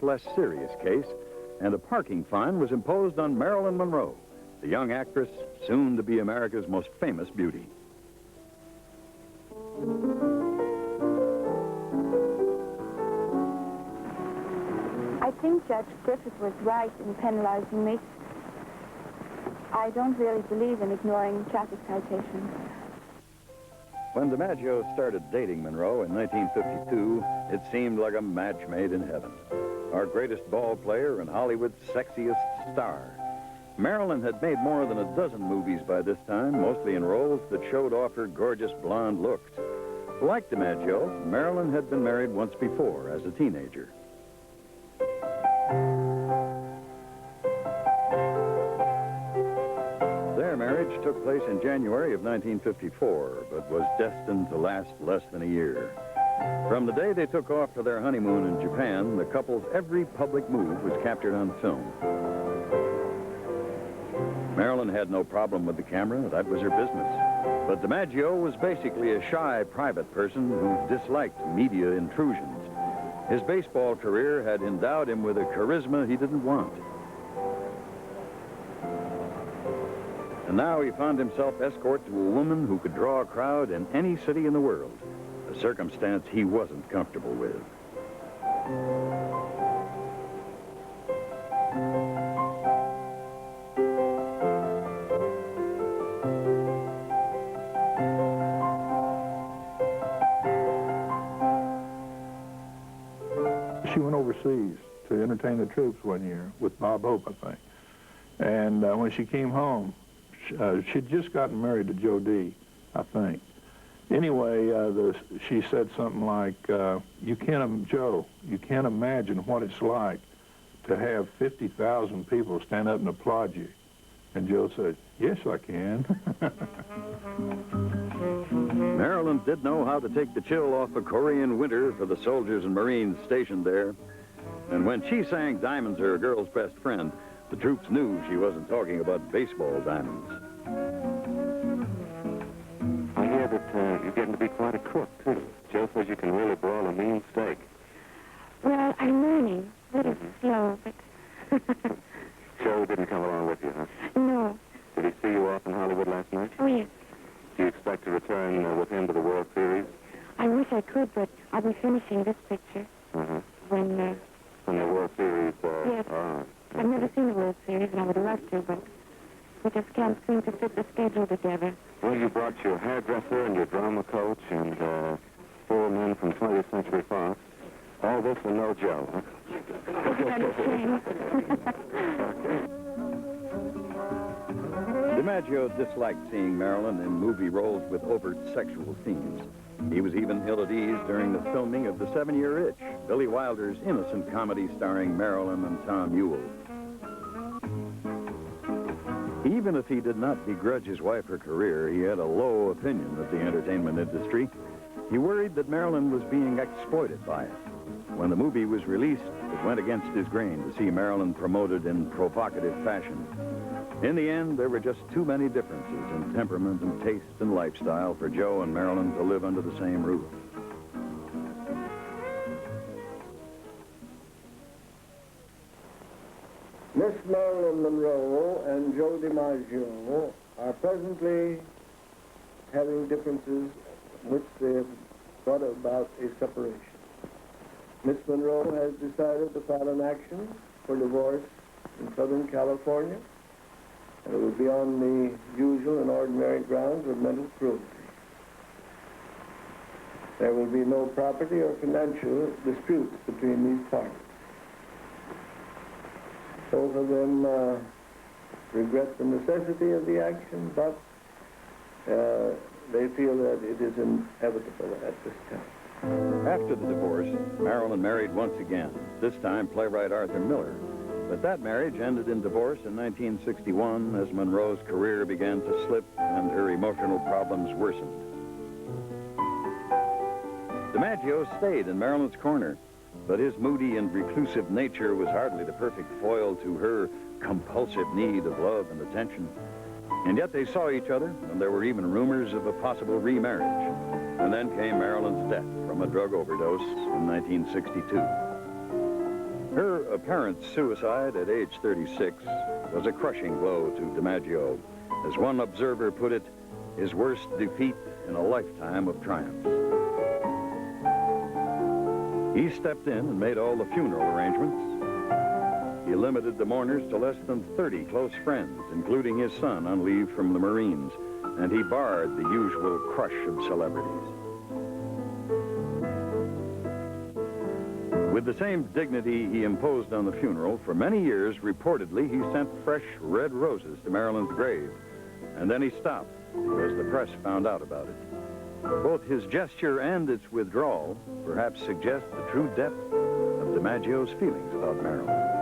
much less serious case, and a parking fine was imposed on Marilyn Monroe, the young actress soon to be America's most famous beauty. I think Judge Griffith was right in penalizing me. I don't really believe in ignoring traffic citations. When Dimaggio started dating Monroe in 1952, it seemed like a match made in heaven. Our greatest ball player and Hollywood's sexiest star. Marilyn had made more than a dozen movies by this time, mostly in roles that showed off her gorgeous blonde looks. Like Dimaggio, Marilyn had been married once before as a teenager. Their marriage took place in January of 1954, but was destined to last less than a year. From the day they took off for their honeymoon in Japan, the couple's every public move was captured on film. Marilyn had no problem with the camera. That was her business. But Dimaggio was basically a shy private person who disliked media intrusions. His baseball career had endowed him with a charisma he didn't want. And now he found himself escort to a woman who could draw a crowd in any city in the world, a circumstance he wasn't comfortable with. She went overseas to entertain the troops one year with Bob Hope, I think. And when she came home, she'd just gotten married to Joe D, I think. Anyway, she said something like, Joe, you can't imagine what it's like to have 50,000 people stand up and applaud you. And Joe said, yes, I can. Marilyn did know how to take the chill off a Korean winter for the soldiers and Marines stationed there. And when she sang Diamonds Are a Girl's Best Friend, the troops knew she wasn't talking about baseball diamonds. I hear that you're getting to be quite a cook, too. Joe says you can really broil a mean steak. Well, I'm learning. A little slow, but... Joe didn't come along with you, huh? No. Did he see you off in Hollywood last night? Oh, yes. Do you expect to return with him to the World Series? I wish I could, but I'll be finishing this picture when the World Series... yes. I've never seen the World Series, and I would love to, but we just can't seem to fit the schedule together. Well, you brought your hairdresser and your drama coach and 4 men from 20th Century Fox. All this and no Joe, huh? Dimaggio disliked seeing Marilyn in movie roles with overt sexual themes. He was even ill at ease during the filming of The 7-Year Itch, Billy Wilder's innocent comedy starring Marilyn and Tom Ewell. Even if he did not begrudge his wife her career, he had a low opinion of the entertainment industry. He worried that Marilyn was being exploited by it. When the movie was released, it went against his grain to see Marilyn promoted in provocative fashion. In the end, there were just too many differences in temperament and taste and lifestyle for Joe and Marilyn to live under the same roof. Miss Marilyn Monroe and Joe Dimaggio are presently having differences which they have brought about a separation. Miss Monroe has decided to file an action for divorce in Southern California, and it will be on the usual and ordinary grounds of mental cruelty. There will be no property or financial disputes between these parties. Both of them regret the necessity of the action, but they feel that it is inevitable at this time. After the divorce, Marilyn married once again, this time playwright Arthur Miller. But that marriage ended in divorce in 1961 as Monroe's career began to slip and her emotional problems worsened. Dimaggio stayed in Marilyn's corner, but his moody and reclusive nature was hardly the perfect foil to her compulsive need of love and attention. And yet they saw each other, and there were even rumors of a possible remarriage. And then came Marilyn's death from a drug overdose in 1962. Her apparent suicide at age 36 was a crushing blow to Dimaggio. As one observer put it, his worst defeat in a lifetime of triumphs. He stepped in and made all the funeral arrangements. He limited the mourners to less than 30 close friends, including his son on leave from the Marines, and he barred the usual crush of celebrities. With the same dignity he imposed on the funeral, for many years, reportedly, he sent fresh red roses to Marilyn's grave. And then he stopped because the press found out about it. Both his gesture and its withdrawal perhaps suggest the true depth of Dimaggio's feelings about Marilyn.